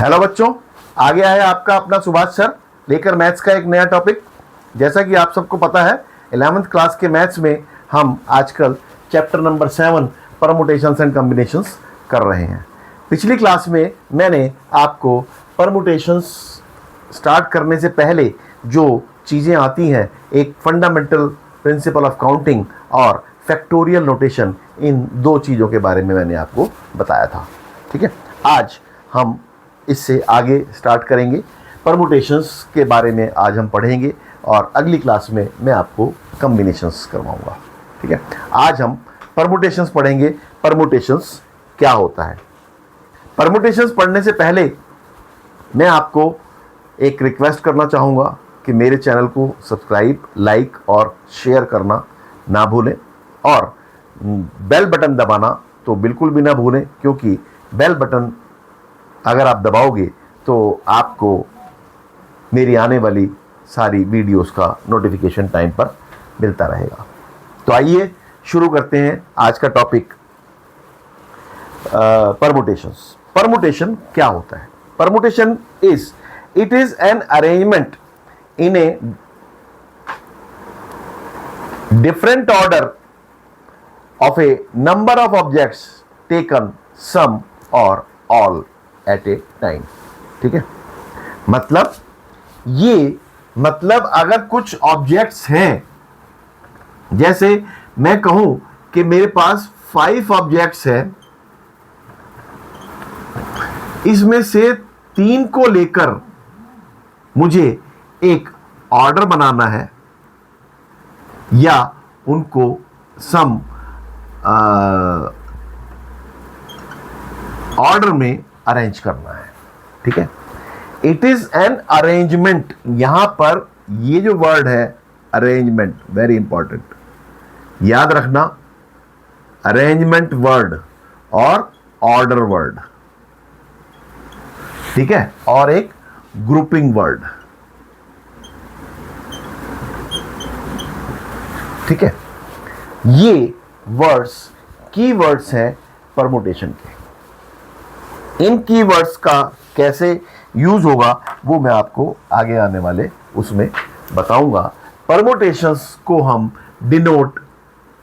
Hello बच्चों, आ गया है आपका अपना सुभाष सर लेकर मैथ्स का एक नया टॉपिक। जैसा कि आप सबको पता है 11th क्लास के मैथ्स में हम आजकल chapter number 7 permutations and combinations कर रहे हैं। पिछली क्लास में मैंने आपको परमुटेशंस स्टार्ट करने से पहले जो चीज़ें आती हैं, एक फंडामेंटल प्रिंसिपल ऑफ काउंटिंग और फैक्टोरियल नोटेशन, इन दो चीज़ों के बारे में मैंने आपको बताया था। ठीक है, आज हम इससे आगे स्टार्ट करेंगे। परमुटेशंस के बारे में आज हम पढ़ेंगे और अगली क्लास में मैं आपको कॉम्बिनेशंस करवाऊंगा। ठीक है, आज हम परमुटेशंस पढ़ेंगे। परमुटेशंस क्या होता है? परमुटेशंस पढ़ने से पहले मैं आपको एक रिक्वेस्ट करना चाहूँगा कि मेरे चैनल को सब्सक्राइब, लाइक और शेयर करना ना भूलें और बेल बटन दबाना तो बिल्कुल भी ना भूलें, क्योंकि बेल बटन अगर आप दबाओगे तो आपको मेरी आने वाली सारी वीडियोस का नोटिफिकेशन टाइम पर मिलता रहेगा। तो आइए शुरू करते हैं आज का टॉपिक, परमुटेशंस। परमुटेशन क्या होता है? Permutation it is an arrangement in a different order of a number of objects taken some or all eight A time. ठीक है, मतलब अगर कुछ ऑब्जेक्ट्स हैं, जैसे मैं कहूं कि मेरे पास 5 ऑब्जेक्ट्स हैं, इसमें से 3 को लेकर मुझे एक ऑर्डर बनाना है या उनको सम ऑर्डर में अरेंज करना है। ठीक है, इट इज एन अरेंजमेंट। यहां पर ये जो वर्ड है अरेंजमेंट, वेरी इंपॉर्टेंट, याद रखना। अरेंजमेंट वर्ड और ऑर्डर वर्ड, ठीक है, और एक ग्रुपिंग वर्ड। ठीक है, ये वर्ड्स की वर्ड्स हैं परमुटेशन के। इन कीवर्ड्स का कैसे यूज होगा वो मैं आपको आगे आने वाले उसमें बताऊंगा। परमुटेशंस को हम डिनोट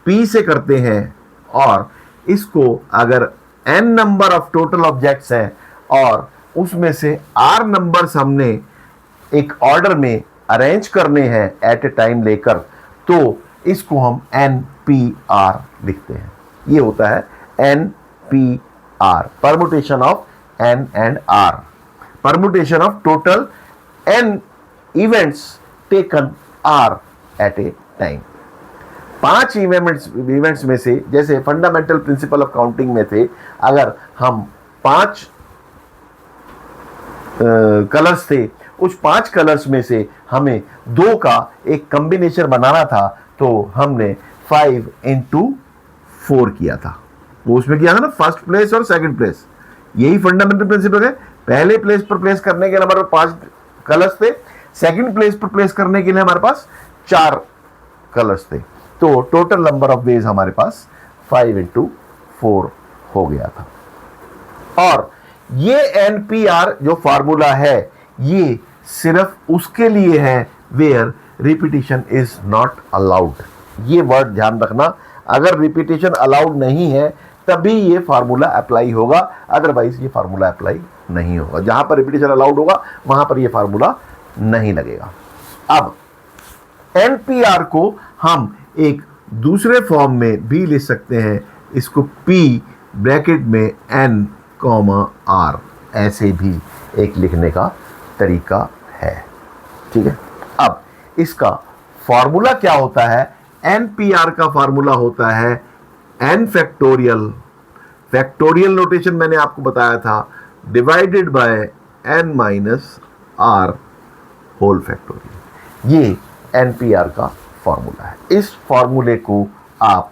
P से करते हैं और इसको अगर n number of total objects हैं और उसमें से r नंबर्स हमने एक ऑर्डर में अरेंज करने हैं एट ए टाइम लेकर, तो इसको हम NPR लिखते हैं। ये होता है NPR, permutation of N and R, permutation of total N events taken R at a time। 5 events में से, जैसे फंडामेंटल प्रिंसिपल ऑफ काउंटिंग में थे, अगर हम 5 कलर्स थे, उस 5 कलर्स में से हमें 2 का एक कॉम्बिनेशन बनाना था, तो हमने 5 into 4 किया था। वो उसमें किया था ना, फर्स्ट प्लेस और सेकंड प्लेस। यही फंडामेंटल प्रिंसिपल है। पहले प्लेस पर प्लेस करने के लिए हमारे पास 5 कलर्स थे, सेकंड प्लेस पर प्लेस करने के लिए हमारे पास 4 कलर्स थे, तो टोटल नंबर ऑफ वेज हमारे पास 5 into 4 हो गया था। और ये NPR जो फार्मूला है, ये सिर्फ उसके लिए है where repetition is not allowed. ये वर्ड ध्यान रखना, अगर रिपीटिशन अलाउड नहीं है तभी ये फार्मूला अप्लाई होगा, अदरवाइज ये फार्मूला अप्लाई नहीं होगा। जहां पर रिपीटिशन अलाउड होगा वहां पर ये फार्मूला नहीं लगेगा। अब NPR को हम एक दूसरे फॉर्म में भी लिख सकते हैं, इसको P ब्रैकेट में N, R, ऐसे भी एक लिखने का तरीका है। ठीक है, अब इसका फॉर्मूला क्या होता है? NPR का फॉर्मूला होता है n फैक्टोरियल, फैक्टोरियल नोटेशन मैंने आपको बताया था, divided by n minus r whole factorial. ये NPR का फॉर्मूला है। इस फॉर्मूले को आप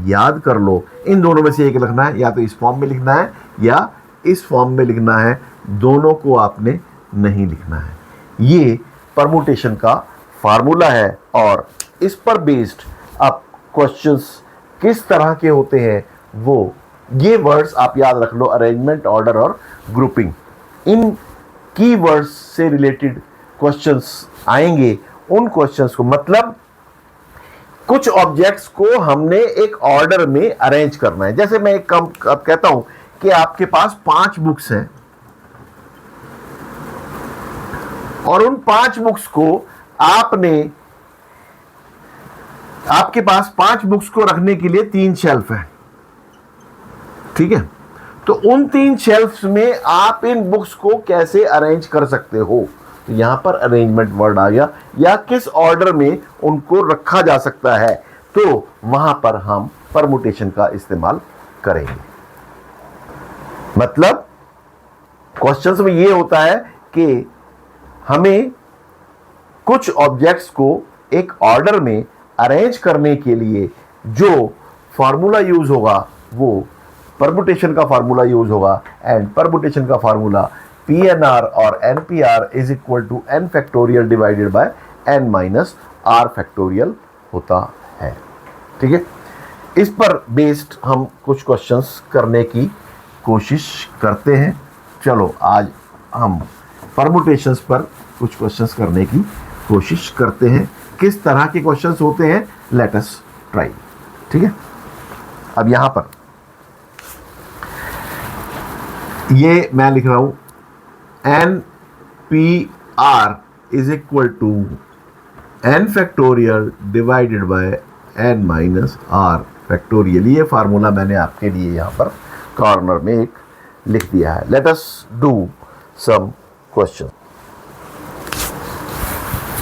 याद कर लो। इन दोनों में से एक लिखना है, या तो इस फॉर्म में लिखना है या इस फॉर्म में लिखना है, दोनों को आपने नहीं लिखना है। ये परमुटेशन का फार्मूला है और इस पर बेस्ड अब क्वेश्चंस किस तरह के होते हैं, वो ये वर्ड्स आप याद रख लो, अरेंजमेंट, ऑर्डर और ग्रुपिंग। इन कीवर्ड्स से रिलेटेड क्वेश्चंस आएंगे। उन क्वेश्चंस को मतलब कुछ ऑब्जेक्ट्स को हमने एक ऑर्डर में अरेंज करना है। जैसे मैं एक काम कहता हूं कि आपके पास 5 बुक्स हैं और उन 5 बुक्स को आपके पास 5 बुक्स को रखने के लिए 3 शेल्फ है, ठीक है। तो उन 3 शेल्फ्स में आप इन बुक्स को कैसे अरेंज कर सकते हो, तो यहां पर अरेंजमेंट वर्ड आ गया, या किस ऑर्डर में उनको रखा जा सकता है, तो वहां पर हम परमुटेशन का इस्तेमाल करेंगे। मतलब क्वेश्चंस में यह होता है कि हमें कुछ ऑब्जेक्ट्स को एक ऑर्डर में अरेंज करने के लिए जो फार्मूला यूज होगा वो परमुटेशन का फार्मूला यूज होगा। एंड परमुटेशन का फार्मूला PNR और NPR is equal to n factorial divided by n minus r factorial होता है, ठीक है। इस पर बेस्ड हम कुछ क्वेश्चंस करने की कोशिश करते हैं। चलो आज हम परमुटेशंस पर कुछ क्वेश्चंस करने की कोशिश करते हैं। किस तरह के क्वेश्चंस होते हैं, लेट अस ट्राई, ठीक है। अब यहां पर ये मैं लिख रहा हूं NPR is equal to n factorial divided by n minus r factorial. ये फार्मूला मैंने आपके लिए यहां पर कॉर्नर में एक लिख दिया है। Let us do some question.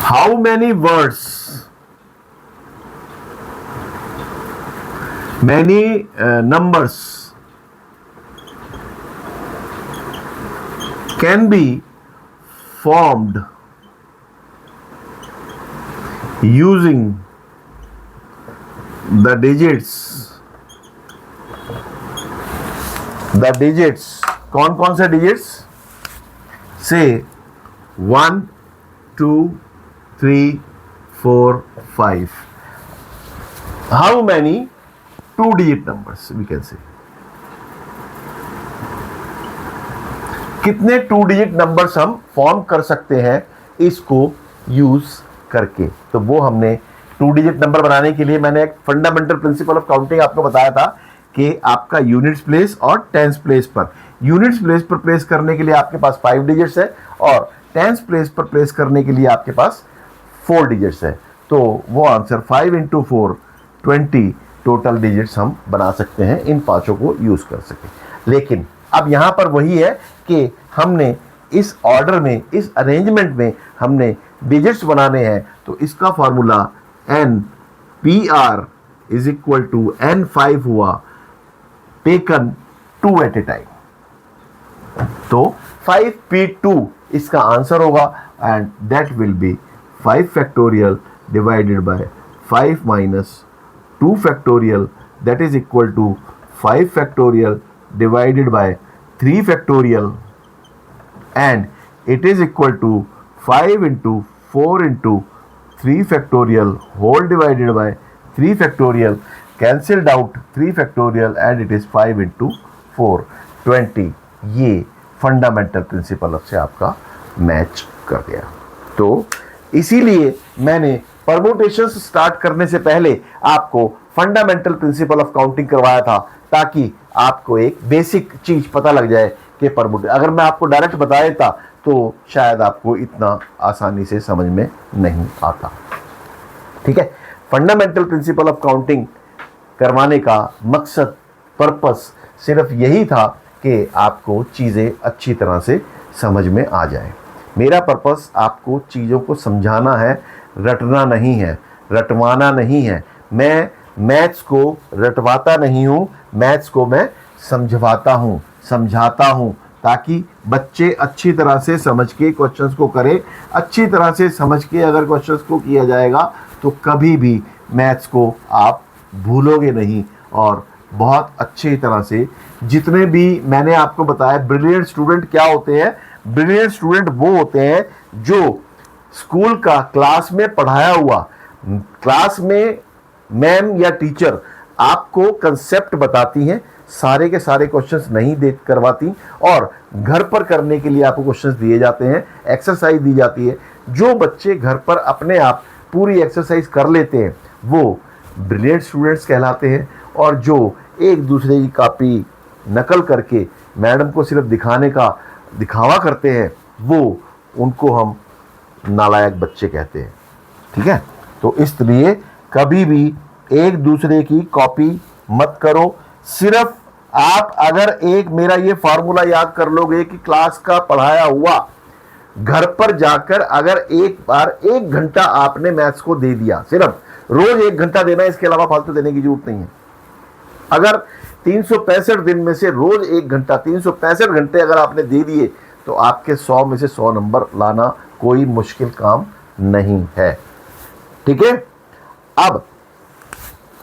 How many words, many numbers can be formed using the digits, कौन कौन से digits से 1 2 3 4 5। how many 2-digit numbers we can say, कितने 2-digit नंबर्स हम फॉर्म कर सकते हैं इसको यूज करके। तो वो हमने 2-digit नंबर बनाने के लिए मैंने एक फंडामेंटल प्रिंसिपल ऑफ काउंटिंग आपको बताया था कि आपका यूनिट्स प्लेस और टेंस प्लेस पर, यूनिट्स प्लेस पर प्लेस करने के लिए आपके पास 5 डिजिट्स है और टेंस प्लेस पर प्लेस करने के लिए आपके पास 4 डिजिट्स है। तो वो आंसर 5 × 4 20 टोटल डिजिट्स हम बना सकते हैं इन पांचों को यूज कर सके। लेकिन अब यहां पर वही है कि हमने इस ऑर्डर में, इस अरेंजमेंट में हमने डिजिट्स बनाने हैं, तो इसका formula NPR is equal to N5 हुआ, टेकन 2 एट ए टाइम। तो 5P2 इसका आंसर होगा and that will be 5 factorial divided by 5 minus 2 factorial, that is equal to 5 factorial divided by 3 factorial and it is equal to 5 × 4 × 3 factorial whole divided by 3 factorial, cancelled out 3 factorial and it is 5 × 4 20। ये fundamental principle से आपका match कर गया। तो इसीलिए मैंने permutations start करने से पहले आपको फंडामेंटल प्रिंसिपल ऑफ काउंटिंग करवाया था, ताकि आपको एक बेसिक चीज पता लग जाए कि परमुटेशन। अगर मैं आपको डायरेक्ट बता देता तो शायद आपको इतना आसानी से समझ में नहीं आता, ठीक है। फंडामेंटल प्रिंसिपल ऑफ काउंटिंग करवाने का मकसद, पर्पस सिर्फ यही था कि आपको चीज़ें अच्छी तरह से समझ में आ जाए। मेरा पर्पस आपको चीज़ों को समझाना है, रटना नहीं है, रटवाना नहीं है। मैं मैथ्स को रटवाता नहीं हूँ, मैथ्स को मैं समझवाता हूँ, समझाता हूँ, ताकि बच्चे अच्छी तरह से समझ के क्वेश्चंस को करें। अच्छी तरह से समझ के अगर क्वेश्चंस को किया जाएगा तो कभी भी मैथ्स को आप भूलोगे नहीं। और बहुत अच्छी तरह से, जितने भी मैंने आपको बताया ब्रिलियंट स्टूडेंट क्या होते हैं, ब्रिलियंट स्टूडेंट वो होते हैं जो स्कूल का क्लास में पढ़ाया हुआ, क्लास में मैम या टीचर आपको कंसेप्ट बताती हैं, सारे के सारे क्वेश्चंस नहीं दे करवाती, और घर पर करने के लिए आपको क्वेश्चंस दिए जाते हैं, एक्सरसाइज दी जाती है। जो बच्चे घर पर अपने आप पूरी एक्सरसाइज कर लेते हैं वो ब्रिलियंट स्टूडेंट्स कहलाते हैं, और जो एक दूसरे की कॉपी नकल करके मैडम को सिर्फ दिखाने का दिखावा करते हैं वो उनको हम नालायक बच्चे कहते हैं। ठीक है, तो इसलिए कभी भी एक दूसरे की कॉपी मत करो। सिर्फ आप अगर एक मेरा ये फार्मूला याद कर लोगे कि क्लास का पढ़ाया हुआ घर पर जाकर अगर एक बार 1 घंटा आपने मैथ्स को दे दिया, सिर्फ रोज 1 घंटा देना है, इसके अलावा फालतू देने की जरूरत नहीं है। अगर 365 दिन में से रोज 1 घंटा, 365 घंटे अगर आपने दे दिए तो आपके 100 में से 100 नंबर लाना कोई मुश्किल काम नहीं है। ठीक है, अब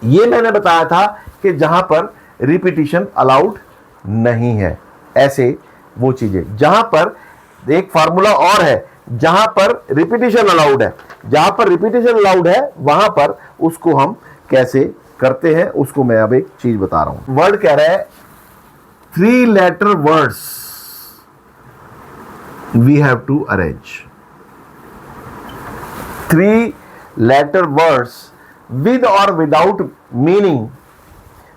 ये मैंने बताया था कि जहां पर रिपीटिशन अलाउड नहीं है, ऐसे वो चीजें जहां पर एक फार्मूला और है जहां पर रिपीटिशन अलाउड है, जहां पर रिपीटिशन अलाउड है वहां पर उसको हम कैसे करते हैं उसको मैं अब एक चीज बता रहा हूं। वर्ड कह रहा है 3 letter words we have to arrange. 3 letter words with or without meaning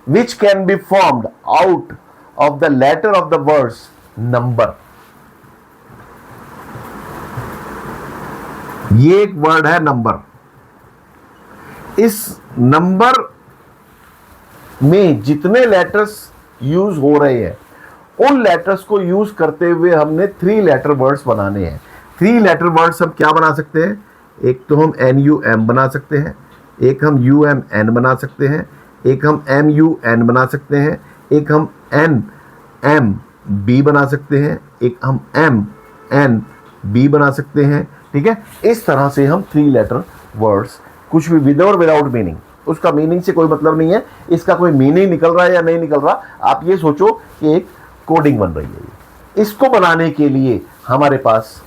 which can be formed out of the letter of the words number। ये एक वर्ड है नंबर। इस नंबर में जितने लेटर्स यूज हो रहे हैं उन लेटर्स को यूज करते हुए हमने 3 लेटर वर्ड्स बनाने हैं। 3 लेटर वर्ड्स हम क्या बना सकते हैं? एक तो हम NUM बना सकते हैं, एक हम UMN बना सकते हैं, एक हम MUN बना सकते हैं, एक हम NMB बना सकते हैं, एक हम MNB बना सकते हैं। ठीक है, इस तरह से हम 3 लेटर वर्ड्स, कुछ भी विद और विदाउट मीनिंग, उसका मीनिंग से कोई मतलब नहीं है, इसका कोई मीनिंग निकल रहा है या नहीं निकल रहा, आप ये सोचो कि एक कोडिंग बन रही है। इसको बनाने के लिए हमारे पास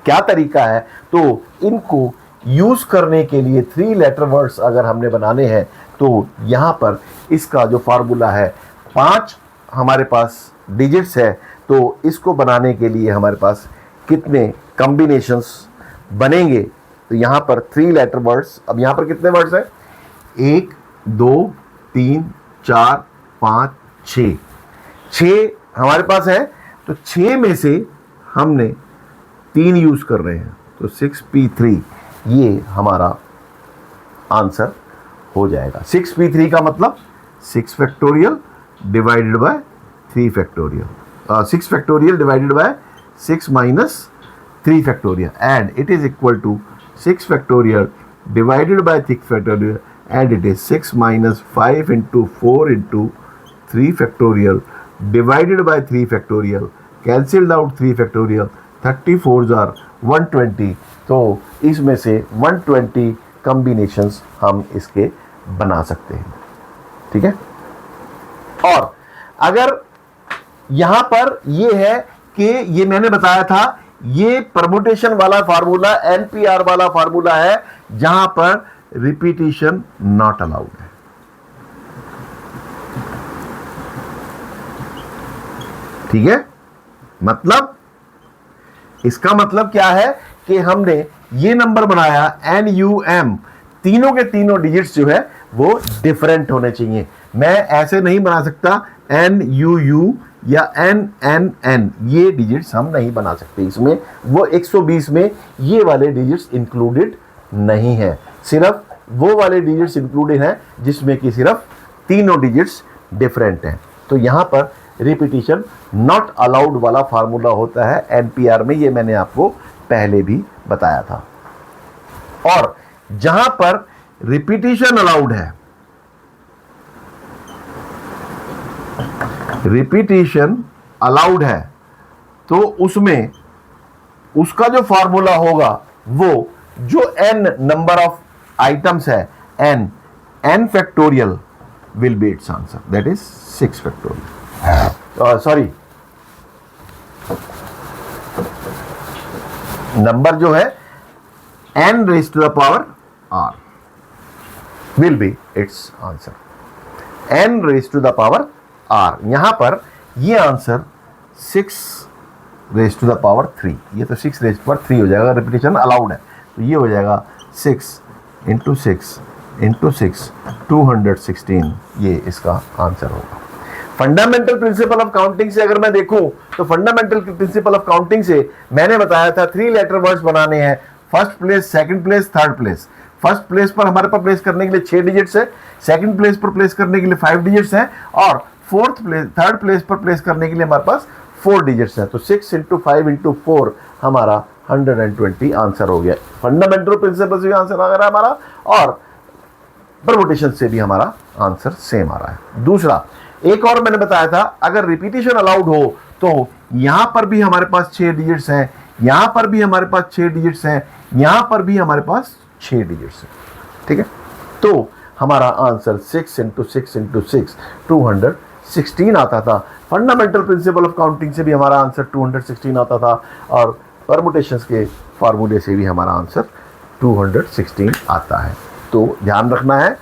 क्या तरीका है? तो इनको यूज करने के लिए 3 लेटर वर्ड्स अगर हमने बनाने हैं तो यहां पर इसका जो फार्मूला है 5 हमारे पास डिजिट्स है, तो इसको बनाने के लिए हमारे पास कितने कॉम्बिनेशंस बनेंगे? तो यहां पर 3 लेटर वर्ड्स, अब यहां पर कितने वर्ड्स हैं? 1 2 3 4 5 6 6 हमारे पास है, तो 6 में से हमने 3 यूज कर रहे हैं, तो 6p3 ये हमारा आंसर हो जाएगा। 6p3 का मतलब 6 factorial divided by 3 factorial, 6 factorial divided by 6 minus 3 factorial, and it is equal to 6 factorial divided by 6 factorial, and it is 6 minus 5 into 4 into 3 factorial divided by 3 factorial, cancelled out 3 factorial, 34 are 120। तो इसमें से 120 combinations हम इसके बना सकते हैं। ठीक है, और अगर यहां पर ये है कि ये मैंने बताया था, ये परमुटेशन वाला फार्मूला, NPR वाला फार्मूला है जहां पर रिपीटिशन नॉट अलाउड है। ठीक है, मतलब इसका मतलब क्या है कि हमने ये नंबर बनाया NUM, तीनों के तीनों डिजिट्स जो है वो डिफरेंट होने चाहिए। मैं ऐसे नहीं बना सकता NUU या NNN, ये डिजिट्स हम नहीं बना सकते इसमें, वो 120 में ये वाले डिजिट्स इंक्लूडेड नहीं है, सिर्फ वो वाले डिजिट्स इंक्लूडेड हैं जिसमें कि सिर्फ तीनों डिजिट्स डिफरेंट हैं। तो यहां पर रिपीटिशन नॉट अलाउड वाला फार्मूला होता है NPR में, ये मैंने आपको पहले भी बताया था। और जहां पर रिपीटिशन अलाउड है, रिपीटिशन अलाउड है, तो उसमें उसका जो फार्मूला होगा वो जो n नंबर ऑफ आइटम्स है, n factorial will be it's answer, that is 6 factorial. Sorry, number जो है n raised to the power r will be its answer। n raise to the power r। यहां पर ये answer 6 raise to the power 3, ये तो 6 raise to power 3 हो जाएगा, repetition allowed है, तो ये हो जाएगा 6 इंटू 6 इंटू 6 216, ये इसका आंसर होगा। फंडामेंटल प्रिंसिपल ऑफ काउंटिंग से अगर मैं देखूं तो फंडामेंटल प्रिंसिपल ऑफ काउंटिंग से मैंने बताया था 3 लेटर वर्ड्स बनाने हैं, first place, second place, third place. First place पर हमारे पास प्लेस करने के लिए 6 डिजिट्स है, सेकंड प्लेस पर प्लेस करने के लिए 5 डिजिट्स हैं, और थर्ड प्लेस पर प्लेस करने के लिए हमारे पास 4 डिजिट्स हैं। तो 6 इंटू 5 इंटू 4 हमारा 120 आंसर हो गया। फंडामेंटल प्रिंसिपल से भी आंसर आ रहा है हमारा, और परमुटेशन से भी हमारा आंसर सेम आ रहा है। दूसरा, एक और मैंने बताया था, अगर रिपीटेशन अलाउड हो तो यहां पर भी हमारे पास 6 डिजिट्स हैं, यहां पर भी हमारे पास 6 डिजिट्स हैं, यहां पर भी हमारे पास 6 डिजिट्स हैं, ठीक है। तो हमारा आंसर 6 इंटू 6 इंटू 6 216 आता था। फंडामेंटल प्रिंसिपल ऑफ काउंटिंग से भी हमारा आंसर 216 आता था, और परमुटेशंस के फार्मूले से भी हमारा आंसर 216 आता है। तो ध्यान रखना है,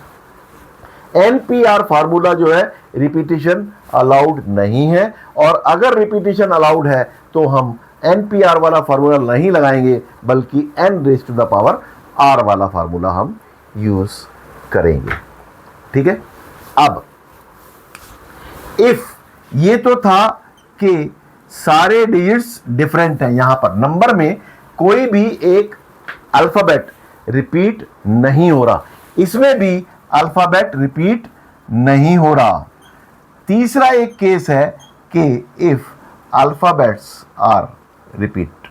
NPR फार्मूला जो है रिपीटिशन अलाउड नहीं है, और अगर रिपीटिशन अलाउड है तो हम NPR वाला फार्मूला नहीं लगाएंगे, बल्कि n raise to the power r वाला फार्मूला हम यूज करेंगे, ठीक है। अब इफ ये तो था कि सारे डिजिट्स डिफरेंट हैं, यहां पर नंबर में कोई भी एक अल्फाबेट रिपीट नहीं हो रहा, इसमें भी अल्फाबेट रिपीट नहीं हो रहा। तीसरा एक केस है कि if alphabets are repeat,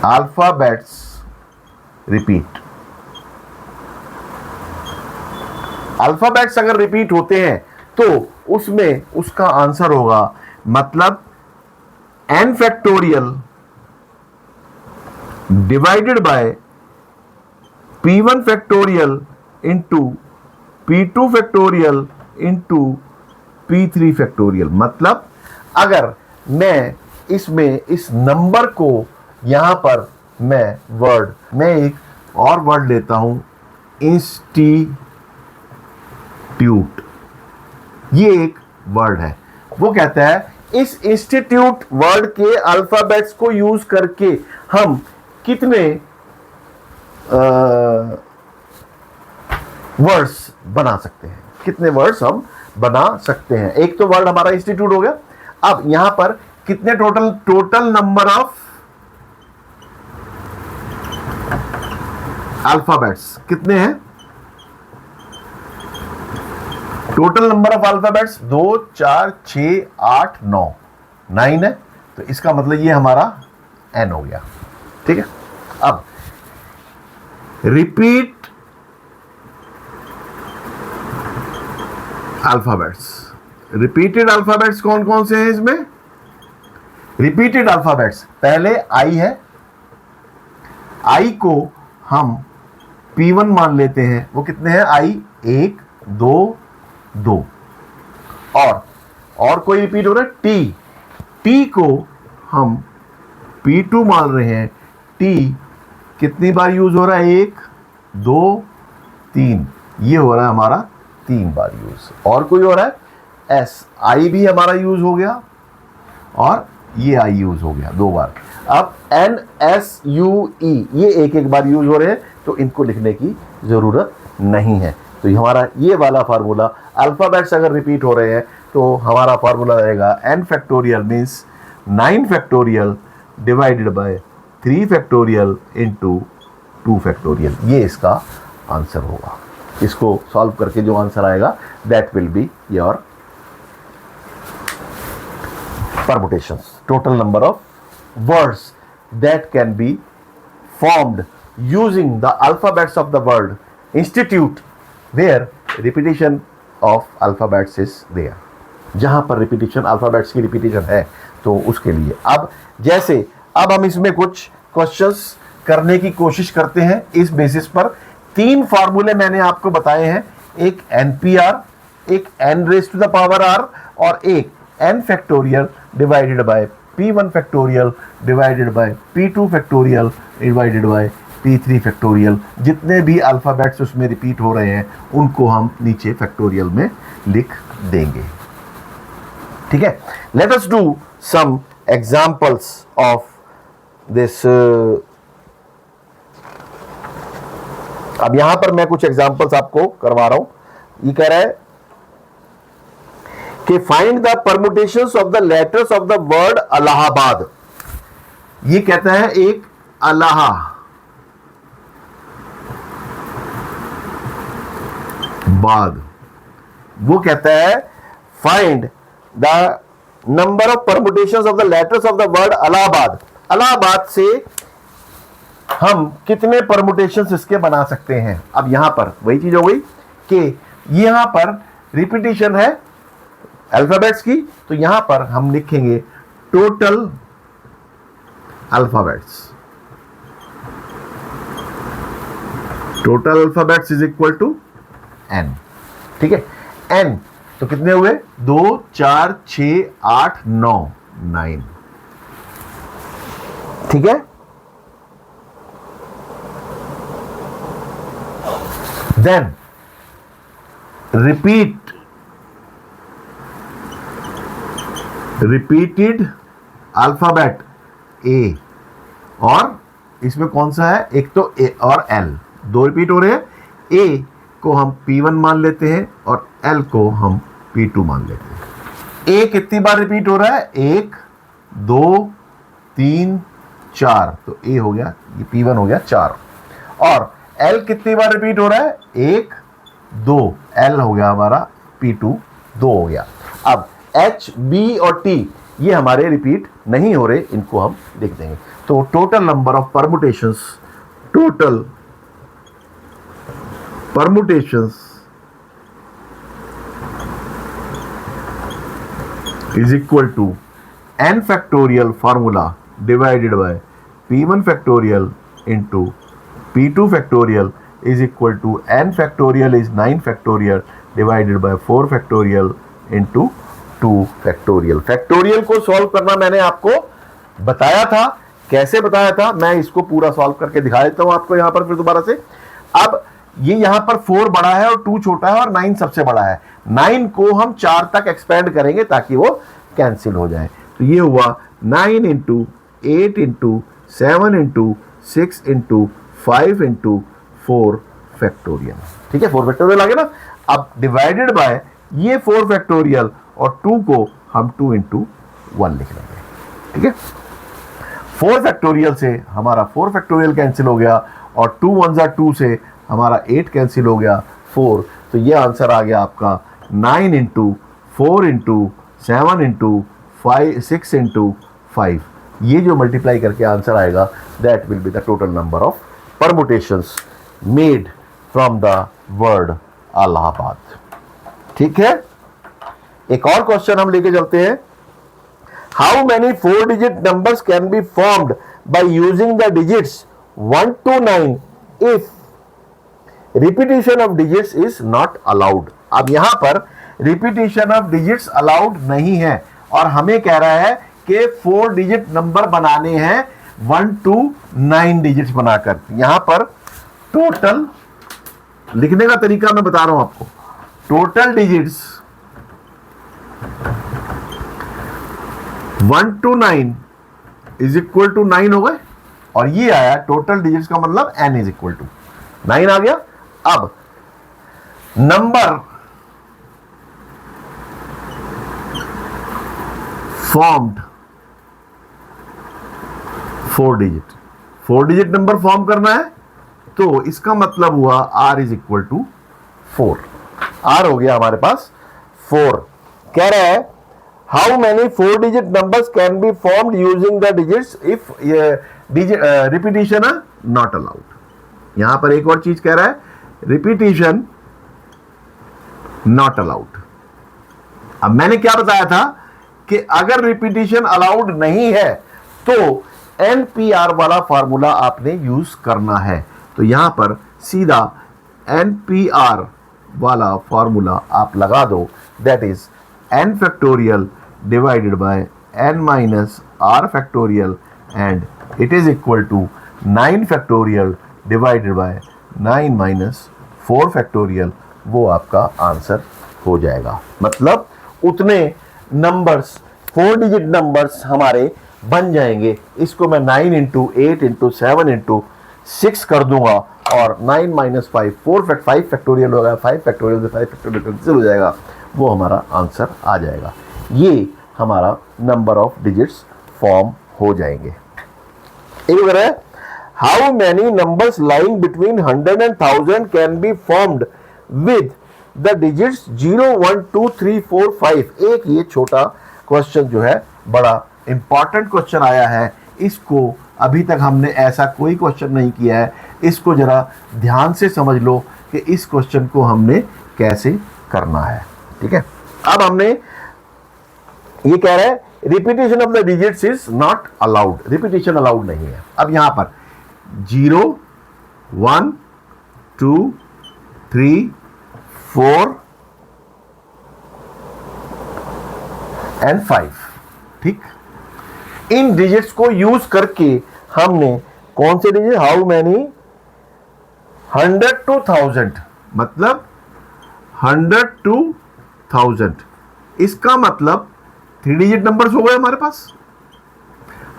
alphabets repeat, alphabets अगर रिपीट होते हैं तो उसमें उसका आंसर होगा, मतलब n factorial divided by p1 factorial into p2 factorial into p3 factorial. मतलब अगर मैं इसमें इस नंबर को यहां पर मैं एक और वर्ड लेता हूं, इंस्टीट्यूट, ये एक वर्ड है, वो कहता है इस इंस्टीट्यूट वर्ड के अल्फाबेट्स को यूज करके हम कितने वर्ड्स बना सकते हैं, कितने वर्ड्स हम बना सकते हैं। एक तो वर्ड हमारा इंस्टीट्यूट हो गया। अब यहां पर कितने टोटल नंबर ऑफ अल्फाबेट्स कितने हैं? टोटल नंबर ऑफ अल्फाबेट्स 2 4 6 8 9 9 है, तो इसका मतलब ये हमारा n हो गया, ठीक है। अब रिपीट अल्फाबेट्स, रिपीटेड अल्फाबेट्स कौन कौन से हैं इसमें? रिपीटेड अल्फाबेट्स पहले आई है, आई को हम P1 मान लेते हैं, वो कितने हैं? आई 1 2 2, और कोई रिपीट हो रहा है टी, टी को हम P2 मान रहे हैं, टी कितनी बार यूज हो रहा है? 1 2 3, ये हो रहा है हमारा 3 बार यूज। और कोई हो रहा है एस, आई भी हमारा यूज हो गया, और ये आई यूज हो गया 2 बार। अब एन एस यू ई, ये एक बार यूज हो रहे हैं, तो इनको लिखने की जरूरत नहीं है। तो हमारा ये वाला फार्मूला, अल्फाबेट्स अगर रिपीट हो रहे हैं तो हमारा फार्मूला रहेगा n factorial means 9 factorial divided by 3 factorial into 2 factorial, ये इसका आंसर होगा। इसको सॉल्व करके जो आंसर आएगा that will be your permutations, total number of words that can be formed using the alphabets of the word institute where repetition of alphabets is there, जहां पर repetition alphabets की repetition है तो उसके लिए। अब जैसे अब हम इसमें कुछ क्वेश्चंस करने की कोशिश करते हैं इस बेसिस पर। 3 फार्मूले मैंने आपको बताए हैं, एक NPR, एक n raise to the power r, और एक n factorial divided by P1 factorial divided by P2 factorial divided by P3 factorial, जितने भी अल्फ़ाबेट्स उसमें रिपीट हो रहे हैं उनको हम नीचे फैक्टोरियल में लिख देंगे। ठीक है, let us do some examples of this. अब यहां पर मैं कुछ एग्जांपल्स आपको करवा रहा हूं। ये कह रहा है कि find the permutations of the letters of the word Allahabad. ये कहता है एक अलाहाबाद, वो कहता है find the number of permutations of the letters of the word Allahabad. Allahabad से हम कितने परमुटेशंस इसके बना सकते हैं। अब यहां पर वही चीज हो गई कि यहां पर रिपीटिशन है अल्फाबेट्स की, तो यहां पर हम लिखेंगे total alphabets. Total alphabets is equal to n। ठीक है, n तो कितने हुए, 2 4 6 8 9 9। ठीक है, देन रिपीटेड अल्फाबेट ए, और इसमें कौन सा है, एक तो ए और एल, दो रिपीट हो रहे हैं। ए को हम P1 मान लेते हैं और एल को हम P2 मान लेते हैं। ए कितनी बार रिपीट हो रहा है, 1 2 3 4, तो ए हो गया, ये P1 हो गया 4, और एल कितनी बार रिपीट हो रहा है, 1 2, एल हो गया हमारा P2 2 हो गया। अब H B और T ये हमारे रिपीट नहीं हो रहे, इनको हम लिख देंगे। तो total number of permutations, total permutations is equal to n factorial formula divided by P1 factorial into P2 factorial is equal to n factorial is 9 factorial divided by 4 factorial into 2 factorial. Factorial को solve करना मैंने आपको बताया था, कैसे बताया था, मैं इसको पूरा सॉल्व करके दिखा देता हूं आपको यहां पर फिर दोबारा से। अब ये यहां पर 4 बड़ा है और 2 छोटा है और 9 सबसे बड़ा है। 9 को हम 4 तक एक्सपेंड करेंगे ताकि वो कैंसिल हो जाए। तो ये हुआ 9 into 8 into 7 into 6 into 5 into 4 factorial. ठीक है, 4 फैक्टोरियल आ गया ना। अब डिवाइडेड बाय ये 4 फैक्टोरियल और 2 को हम 2 इंटू 1 लिख लेंगे। ठीक है, 4 फैक्टोरियल से हमारा 4 फैक्टोरियल कैंसिल हो गया और 2 1 2 से हमारा 8 कैंसिल हो गया 4। तो ये आंसर आ गया आपका 9 इंटू 4 इंटू 7 इंटू 5 6 इंटू 5। ये जो मल्टीप्लाई करके आंसर आएगा that will be the total number of permutations made from the word Allahabad. ठीक है, एक और क्वेश्चन हम लेके चलते हैं। How many 4 digit numbers can be formed by using the digits 1 to 9 if repetition of digits is not allowed. अब यहां पर रिपीटिशन ऑफ डिजिट्स अलाउड नहीं है और हमें कह रहा है कि 4 डिजिट नंबर बनाने हैं 1 to 9 डिजिट्स बनाकर। यहां पर टोटल लिखने का तरीका मैं बता रहा हूं आपको। Total digits 1 to 9 is equal to 9 हो गए, और ये आया टोटल डिजिट्स का मतलब n इज इक्वल टू 9 आ गया। अब number formed 4 digit number form करना है, तो इसका मतलब हुआ r is equal to 4। r हो गया हमारे पास 4। कह रहा है how many 4 digit numbers can be formed using the digits if repetition not allowed. यहां पर एक और चीज कह रहा है, रिपीटिशन नॉट अलाउड। अब मैंने क्या बताया था कि अगर रिपीटिशन अलाउड नहीं है तो NPR वाला फार्मूला आपने यूज करना है। तो यहां पर सीधा NPR वाला फार्मूला आप लगा दो, that is n factorial divided by n minus r factorial and it is equal to 9 factorial divided by 9 minus 4 factorial, वो आपका आंसर हो जाएगा। मतलब उतने नंबर्स, 4 डिजिट नंबर्स हमारे बन जाएंगे। इसको मैं 9 इंटू 8 इंटू 7 इंटू 6 कर दूंगा और 9 माइनस 5 5 फैक्टोरियल होगा, 5 फैक्टोरियल से 5 फैक्टोरियल कैंसिल हो जाएगा, वो हमारा आंसर आ जाएगा। ये हमारा नंबर ऑफ डिजिट्स फॉर्म हो जाएंगे। एक है, how many numbers lying between 100 and 1000 can be formed with the digits 0 1 2 3 4 5। एक ये छोटा क्वेश्चन जो है बड़ा इंपॉर्टेंट क्वेश्चन आया है। इसको अभी तक हमने ऐसा कोई क्वेश्चन नहीं किया है। इसको जरा ध्यान से समझ लो कि इस क्वेश्चन को हमने कैसे करना है। ठीक है, अब हमने ये कह रहा है repetition of the digits is not allowed, repetition allowed नहीं है। अब यहां पर 0 1 2 3 4 एंड 5, ठीक। इन डिजिट्स को यूज करके हमने कौन से डिजिट, हाउ मैनी 100 to 1000, मतलब 100 to 1000, इसका मतलब 3 डिजिट नंबर्स हो गए हमारे पास।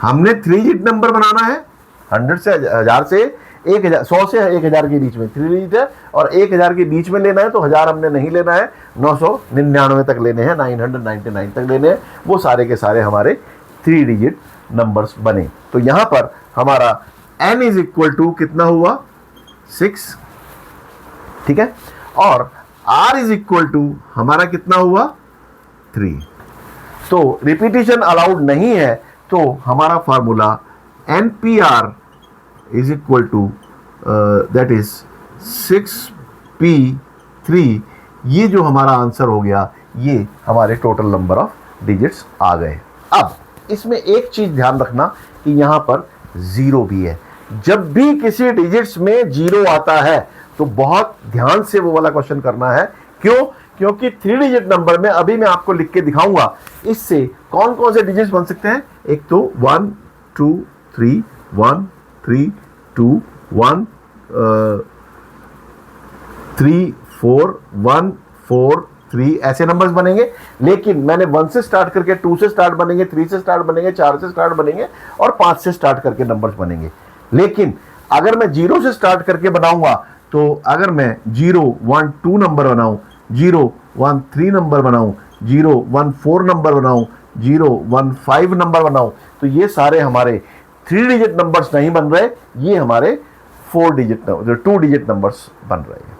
हमने 3 डिजिट नंबर बनाना है, 100 से 1000 से 1000, 100 से 1000 के बीच में 3 डिजिट है, और 1000 के बीच में लेना है तो 1000 हमने नहीं लेना है, 999 तक लेने हैं, 999 तक लेने हैं। वो सारे के सारे हमारे 3 डिजिट नंबर्स बने। तो यहां पर हमारा n इज इक्वल टू कितना हुआ, 6, ठीक है, और r इज इक्वल टू हमारा कितना हुआ, 3। तो रिपीटेशन अलाउड नहीं है, तो हमारा formula NPR is equal to that is 6p3। ये जो हमारा आंसर हो गया, ये हमारे टोटल नंबर ऑफ डिजिट्स आ गए। अब इसमें एक चीज ध्यान रखना कि यहां पर 0 भी है। जब भी किसी डिजिट्स में 0 आता है तो बहुत ध्यान से वो वाला क्वेश्चन करना है। क्यों? क्योंकि 3 डिजिट नंबर में अभी मैं आपको लिख के दिखाऊंगा, इससे कौन कौन से डिजिट्स बन सकते हैं। एक तो 1 2 3 1 3 2 1 3 4 1 4 3 ऐसे नंबर्स बनेंगे। लेकिन मैंने 1 से स्टार्ट करके 2 से स्टार्ट बनेंगे, 3 से स्टार्ट बनेंगे, 4 से स्टार्ट बनेंगे और 5 से स्टार्ट करके नंबर्स बनेंगे। लेकिन अगर मैं 0 से स्टार्ट करके बनाऊंगा, तो अगर मैं 0 1 2 नंबर बनाऊं, 0 1 3 नंबर बनाऊं, 0 1 4 नंबर बनाऊं, 0 1 5 नंबर बनाऊं, तो ये सारे हमारे 3 डिजिट नंबर्स नहीं बन रहे, ये हमारे 4 डिजिट 2 डिजिट नंबर्स बन रहे हैं।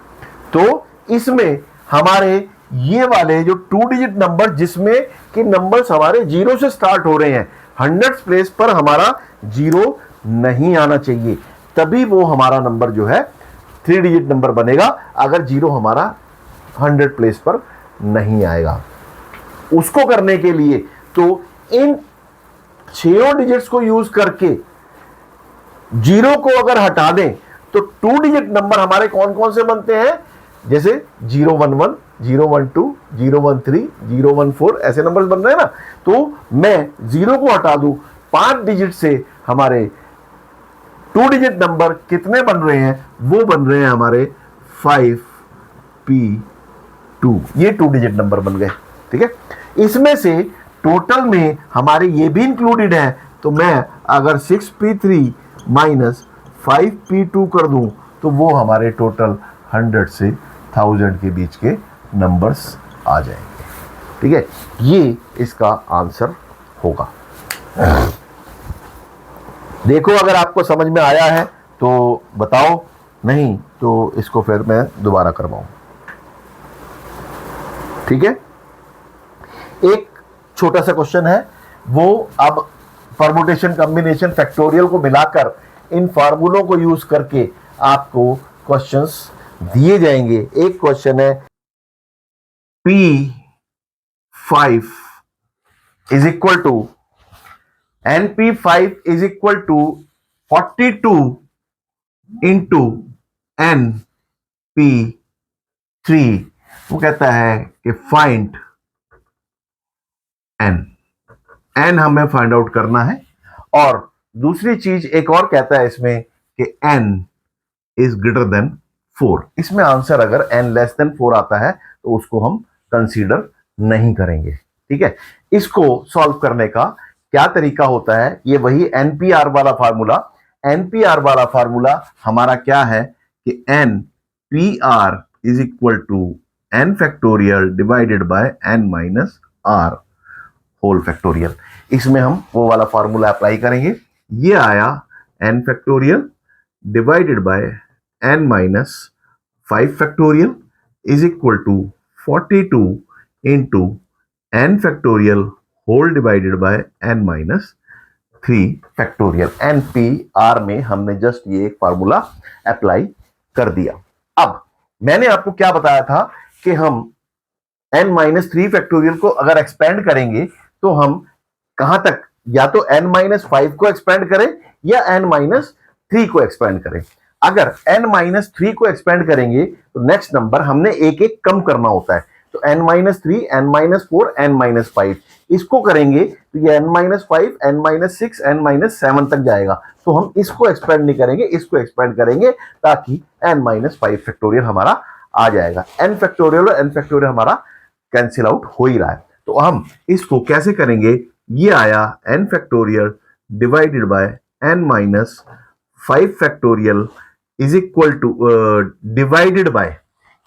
तो इसमें हमारे ये वाले जो 2 डिजिट नंबर, जिसमें कि नंबर्स हमारे 0 से स्टार्ट हो रहे हैं, 100 प्लेस पर हमारा 0 नहीं आना चाहिए, तभी वो हमारा नंबर जो है 3 डिजिट नंबर बनेगा। अगर 0 हमारा 100 प्लेस पर नहीं आएगा, उसको करने के लिए तो इन 6 डिजिट्स को यूज करके 0 को अगर हटा दें तो 2 डिजिट नंबर हमारे कौन कौन से बनते हैं, जैसे 011 012 013 014 ऐसे नंबर्स बन रहे हैं ना। तो मैं 0 को हटा दूं, 5 डिजिट से हमारे 2 डिजिट नंबर कितने बन रहे हैं, वो बन रहे हैं हमारे 5p2, ये 2 डिजिट नंबर बन गए। ठीक है, इसमें से टोटल में हमारे ये भी इंक्लूडेड है, तो मैं अगर 6p3 माइनस 5p2 कर दूं तो वो हमारे टोटल 100 से 1000 के बीच के नंबर्स आ जाएंगे। ठीक है, ये इसका आंसर होगा। देखो, अगर आपको समझ में आया है तो बताओ, नहीं तो इसको फिर मैं दोबारा करवाऊं। ठीक है, एक छोटा सा क्वेश्चन है, वो अब परमुटेशन, कॉम्बिनेशन, फैक्टोरियल को मिलाकर इन फार्मूलों को यूज करके आपको क्वेश्चंस दिए जाएंगे। एक क्वेश्चन है P5 is equal to NP5 is equal to 42 into NP3। वो कहता है कि फाइंड n हमें फाइंड आउट करना है। और दूसरी चीज एक और कहता है इसमें कि n इज ग्रेटर देन 4। इसमें आंसर अगर n लेस देन 4 आता है तो उसको हम कंसीडर नहीं करेंगे। ठीक है, इसको सॉल्व करने का क्या तरीका होता है, ये वही एनपीआर वाला फार्मूला। एनपीआर वाला फार्मूला हमारा क्या है कि N P R is equal to N factorial divided by N minus R whole factorial. इसमें हम वो वाला फार्मूला अप्लाई करेंगे। ये आया N factorial divided by N minus 5 factorial is equal to 42 into N factorial whole divided by N minus 3 factorial. N P R में हमने just ये एक फार्मूला अप्लाई कर दिया। अब मैंने आपको क्या बताया था कि हम n माइनस 3 फैक्टोरियल को अगर एक्सपेंड करेंगे तो हम कहां तक, या तो n माइनस 5 को एक्सपेंड करें या n माइनस 3 को एक्सपेंड करें। अगर n माइनस 3 को एक्सपेंड करेंगे तो नेक्स्ट नंबर हमने एक एक कम करना होता है। तो n minus 3, n minus 4, n minus 5 इसको करेंगे तो ये n minus 5, n minus 6, n minus 7 तक जाएगा। तो हम इसको एक्सपेंड नहीं करेंगे, इसको एक्सपेंड करेंगे ताकि n माइनस 5 फैक्टोरियल हमारा आ जाएगा। n फैक्टोरियल और n फैक्टोरियल हमारा कैंसिल आउट हो ही रहा है। तो हम इसको कैसे करेंगे, ये आया n factorial divided by n minus 5 factorial is equal two divided by,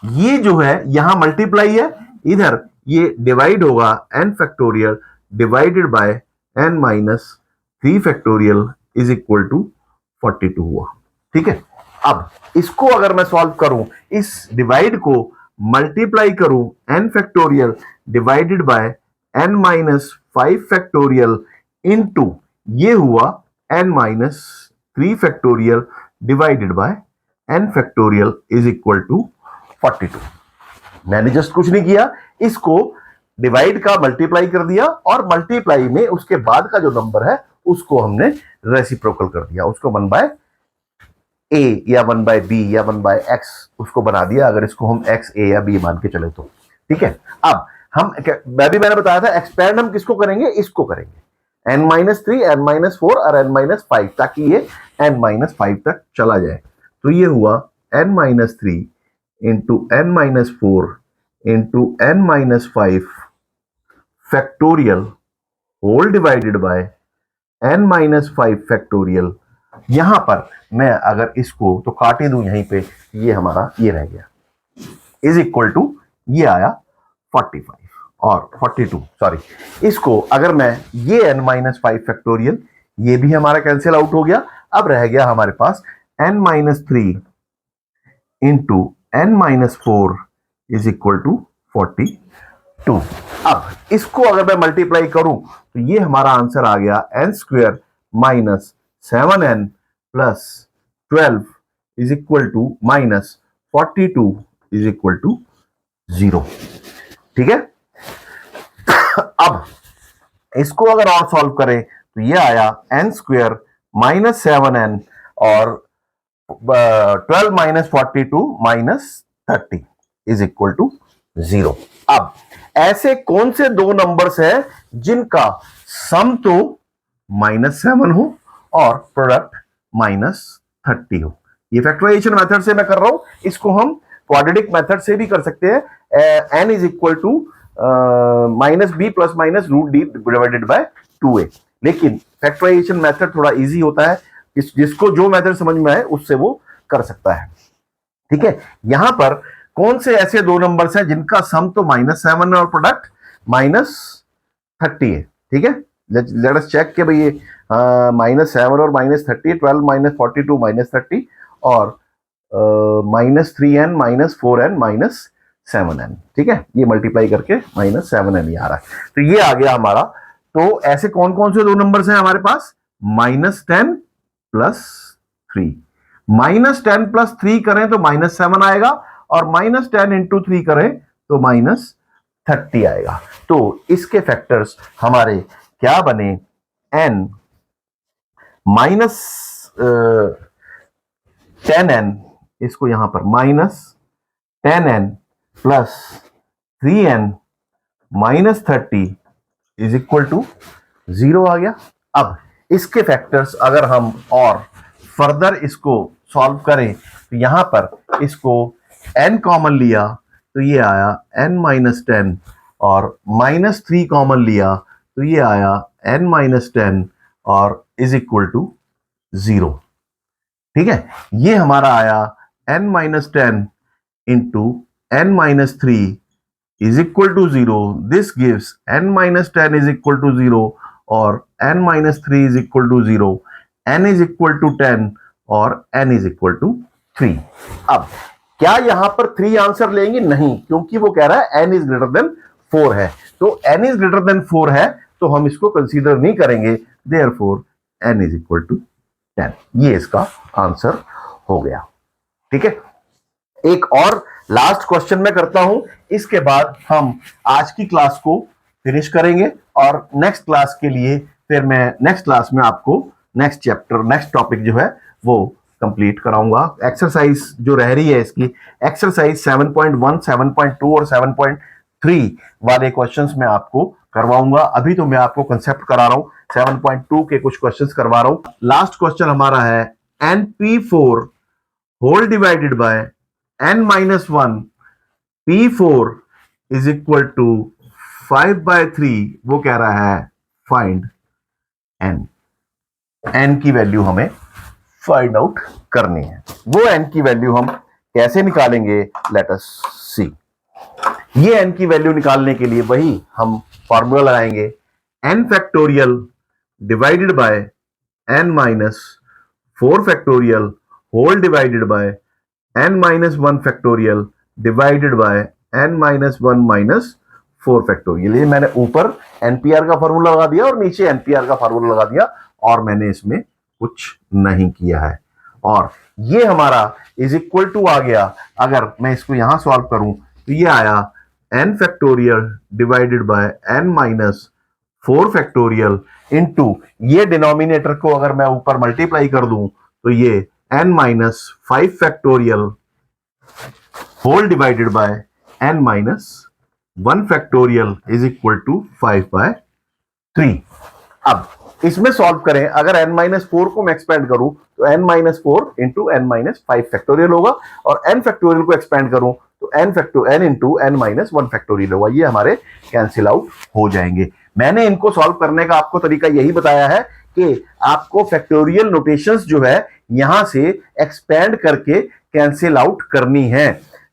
ये जो है यहां मल्टीप्लाई है, इधर ये डिवाइड होगा n factorial divided by n minus 3 factorial is equal to 42 हुआ। ठीक है, अब इसको अगर मैं सॉल्व करूं, इस डिवाइड को मल्टीप्लाई करूं n factorial divided by n minus 5 factorial into ये हुआ n minus 3 factorial divided by n factorial is equal to 42। मैंने जस्ट कुछ नहीं किया, इसको डिवाइड का मल्टीप्लाई कर दिया और मल्टीप्लाई में उसके बाद का जो नंबर है उसको हमने रेसिप्रोकल कर दिया, उसको 1 बाय ए या 1 बाय बी या 1 बाय एक्स उसको बना दिया, अगर इसको हम एक्स ए या बी मान के चले तो। ठीक है, अब हम मैंने बताया था एक्सपेंड हम किसको करेंगे, इसको करेंगे n माइनस 3, n माइनस 4 और n माइनस 5 ताकि ये n माइनस 5 तक चला जाए। तो ये हुआ n minus 3 into n minus 4 into n minus 5 factorial whole divided by n minus 5 factorial. यहां पर मैं अगर इसको तो काटे दूं यहीं पे, ये हमारा ये रह गया इज इक्वल टू ये आया 45 और 42 सॉरी, इसको अगर मैं ये n माइनस 5 फैक्टोरियल ये भी हमारा कैंसिल आउट हो गया। अब रह गया हमारे पास n minus 3 into n minus 4 is equal to 42। अब इसको अगर मैं मल्टीप्लाई करूं तो ये हमारा आंसर आ गया n square minus 7n plus 12 is equal to minus 42 is equal to 0। ठीक है, अब इसको अगर और सॉल्व करें तो ये आया n स्क्वायर माइनस 7n और 12 minus 42 minus 30 is equal to 0। अब ऐसे कौन से दो नंबर्स हैं जिनका सम तो -7 हो और प्रोडक्ट -30 हो। ये फैक्टराइजेशन मेथड से मैं कर रहा हूं, इसको हम क्वाड्रेटिक मेथड से भी कर सकते हैं। n is equal to minus B plus minus root D divided by 2a। लेकिन फैक्टराइजेशन मेथड थोड़ा इजी होता है, जिसको जो मेथड समझ में आए उससे वो कर सकता है। ठीक है, यहां पर कौन से ऐसे दो नंबर्स हैं जिनका सम तो -7 और प्रोडक्ट -30 है। ठीक है, लेट अस चेक के भाई ये -7 और -30, 12 माइनस 42 -30 और -3n -4n -7n। ठीक है, ये मल्टीप्लाई करके -7n ही आ रहा है। तो ये आ गया हमारा। तो ऐसे कौन कौन से दो नंबर्स हैं हमारे पास, -10 प्लस 3, -10 प्लस 3 करें तो -7 आएगा और -10 इंटू 3 करें तो -30 आएगा। तो इसके फैक्टर्स हमारे क्या बने, n -10n, इसको यहां पर -10n plus 3n -30 is equal to 0 आ गया। अब इसके फैक्टर्स अगर हम और फर्दर इसको सॉल्व करें तो यहां पर इसको n कॉमन लिया तो ये आया n-10 और -3 कॉमन लिया तो ये आया n-10 और इज इक्वल टू 0। ठीक है, ये हमारा आया n-10 into n-3 is equal to 0। This gives n-10 is equal to 0 और n-3 is equal to 0, n is equal to 10 और n इज इक्वल टू 3। अब क्या यहां पर 3 आंसर लेंगे? नहीं, क्योंकि वो कह रहा है n इज ग्रेटर देन 4 है, तो n इज ग्रेटर देन 4 है तो हम इसको कंसीडर नहीं करेंगे, therefore n is equal to 10। ये इसका आंसर हो गया। ठीक है, एक और लास्ट क्वेश्चन मैं करता हूं, इसके बाद हम आज की क्लास को फिनिश करेंगे और नेक्स्ट क्लास के लिए फिर मैं नेक्स्ट क्लास में आपको नेक्स्ट चैप्टर नेक्स्ट टॉपिक जो है वो कंप्लीट कराऊंगा। एक्सरसाइज जो रह रही है इसकी एक्सरसाइज 7.1, 7.2 और 7.3 वाले क्वेश्चंस मैं आपको करवाऊंगा। अभी तो मैं आपको कंसेप्ट करा रहा हूं, 7.2 के कुछ क्वेश्चंस करवा रहा हूं। लास्ट क्वेश्चन हमारा है np4 whole divided by n-1 p4 is equal to 5/3। वो कह रहा है फाइंड n की वैल्यू हमें फाइंड आउट करनी है। वो n की वैल्यू हम कैसे निकालेंगे, लेट अस सी। ये n की वैल्यू निकालने के लिए वही हम फॉर्मूला लगाएंगे, n factorial divided by n-4 factorial whole divided by n-1 factorial divided by n-1 4 factorial. ये मैंने ऊपर एनपीआर का फॉर्मूला लगा दिया और नीचे एनपीआर का फॉर्मूला लगा दिया और मैंने इसमें कुछ नहीं किया है। और ये हमारा इज इक्वल टू आ गया, अगर मैं इसको यहां सॉल्व करूं तो ये आया n factorial divided by n-4 factorial into ये डिनोमिनेटर को अगर मैं ऊपर मल्टीप्लाई कर दूं तो ये n-5 factorial whole divided by n-1 factorial is equal to 5/3। अब इसमें सॉल्व करें, अगर n-4 को मैं एक्सपेंड करूं तो n-4 इंटू n-5 फैक्टोरियल होगा और n फैक्टोरियल को एक्सपेंड करूं तो n इंटू n-1 फैक्टोरियल होगा। ये हमारे कैंसिल आउट हो जाएंगे। मैंने इनको सॉल्व करने का आपको तरीका यही बताया है कि आपको फैक्टोरियल नोटेशंस जो है यहां से एक्सपेंड करके कैंसिल आउट करनी है।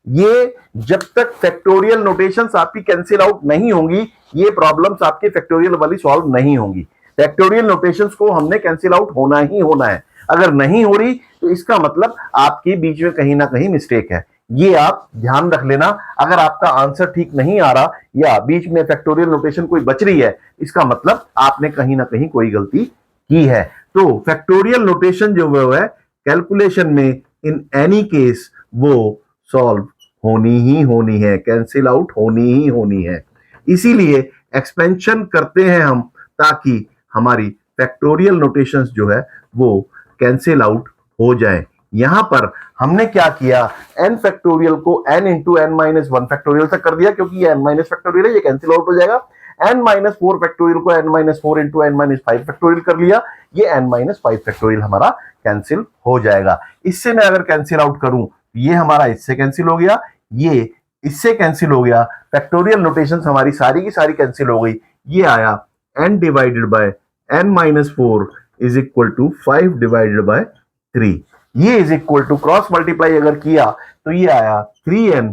ये जब तक फैक्टोरियल नोटेशंस आपकी कैंसिल आउट नहीं होंगी, ये प्रॉब्लम्स आपके फैक्टोरियल वाली सॉल्व नहीं होंगी। फैक्टोरियल नोटेशंस को हमने कैंसिल आउट होना ही होना है। अगर नहीं हो रही तो इसका मतलब आपके बीच में कहीं ना कहीं मिस्टेक है। ये आप ध्यान रख लेना। अगर आपका आंसर ठीक नहीं आ रहा या बीच में फैक्टोरियल नोटेशन कोई बच रही है, इसका मतलब आपने कहीं ना कहीं कोई गलती की है। तो फैक्टोरियल नोटेशन जो वो है कैलकुलेशन में इन एनी केस वो सॉल्व होनी ही होनी है, कैंसिल आउट होनी ही होनी है। इसीलिए एक्सपेंशन करते हैं हम ताकि हमारी फैक्टोरियल नोटेशंस जो है वो कैंसिल आउट हो जाए। यहां पर हमने क्या किया, n फैक्टोरियल को n इंटू n-1 फैक्टोरियल तक कर दिया, क्योंकि ये n- फैक्टोरियल है, ये कैंसिल आउट हो जाएगा। n-4 फैक्टोरियल को n-4 इंटू n-5 फैक्टोरियल कर लिया, ये n-5 फैक्टोरियल हमारा कैंसिल हो जाएगा। इससे मैं अगर कैंसिल आउट करूं, ये हमारा इससे कैंसिल हो गया, ये इससे कैंसिल हो गया, फैक्टोरियल नोटेशंस हमारी सारी की सारी कैंसिल हो गई। ये आया n divided by n-4 is equal to 5 divided by 3। ये is equal to cross multiply अगर किया तो ये आया 3n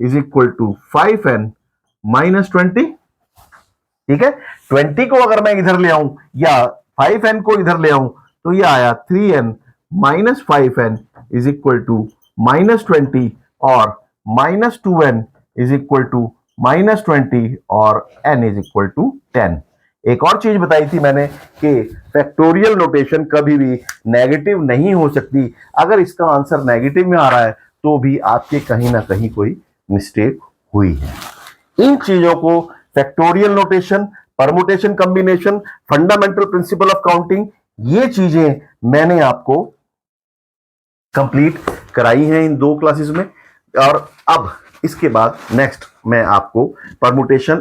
is equal to 5n minus 20। ठीक है, 20 को अगर मैं इधर ले आऊं या 5n को इधर ले आऊं तो ये आया 3n minus 5n is equal to minus 20 और minus 2n is equal to minus 20 और n इज इक्वल टू 10। एक और चीज बताई थी मैंने कि फैक्टोरियल नोटेशन कभी भी नेगेटिव नहीं हो सकती। अगर इसका आंसर नेगेटिव में आ रहा है तो भी आपके कहीं ना कहीं कोई मिस्टेक हुई है। इन चीजों को factorial notation, permutation combination, fundamental principle of counting, ये चीजें मैंने आपको कंप्लीट कराई हैं इन 2 क्लासेस में। और अब इसके बाद नेक्स्ट मैं आपको परमुटेशन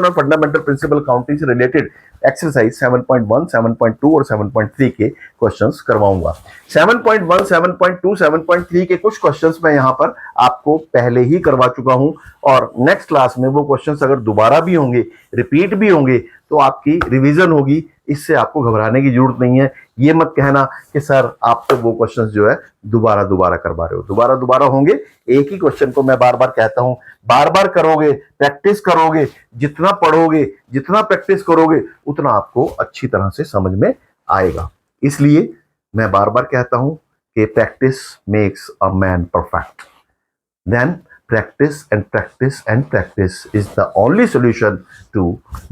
और फंडामेंटल प्रिंसिपल काउंटिंग से रिलेटेड एक्सरसाइज 7.1, 7.2 और 7.3 के क्वेश्चंस करवाऊंगा। 7.1, 7.2, 7.3 के कुछ क्वेश्चंस मैं यहां पर आपको पहले ही करवा चुका हूं और नेक्स्ट क्लास में वो क्वेश्चंस अगर दोबारा भी होंगे, रिपीट भी होंगे, तो आपकी रिवीजन होगी। इससे आपको घबराने की जरूरत नहीं है। ये मत कहना कि सर आप तो वो क्वेश्चंस जो है दोबारा करवा रहे हो। दोबारा होंगे। एक ही क्वेश्चन को मैं बार बार कहता हूं, बार बार करोगे, प्रैक्टिस करोगे, जितना पढ़ोगे, जितना प्रैक्टिस करोगे, उतना आपको अच्छी तरह से समझ में आएगा। इसलिए मैं बार बार कहता हूं कि practice makes a man perfect. Then practice and practice and practice is the only solution to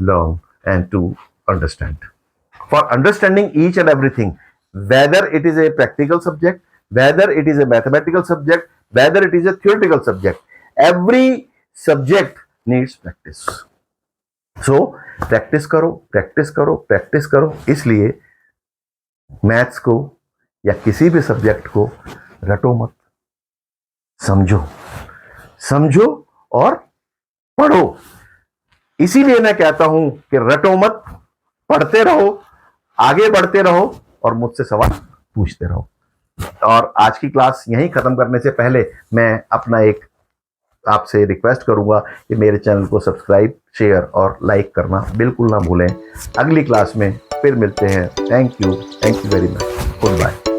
learn and to understand. For understanding each and everything, whether it is a practical subject, whether it is a mathematical subject, whether it is a theoretical subject, every subject needs practice. So practice करो, practice करो, practice करो। इसलिए maths को या किसी भी subject को रटो मत, समझो और पढ़ो। इसीलिए मैं कहता हूं कि रटो मत, पढ़ते रहो, आगे बढ़ते रहो और मुझसे सवाल पूछते रहो। और आज की क्लास यहीं खत्म करने से पहले मैं अपना एक आपसे रिक्वेस्ट करूंगा कि मेरे चैनल को सब्सक्राइब, शेयर और लाइक करना बिल्कुल ना भूलें। अगली क्लास में फिर मिलते हैं। Thank you very much. Good bye.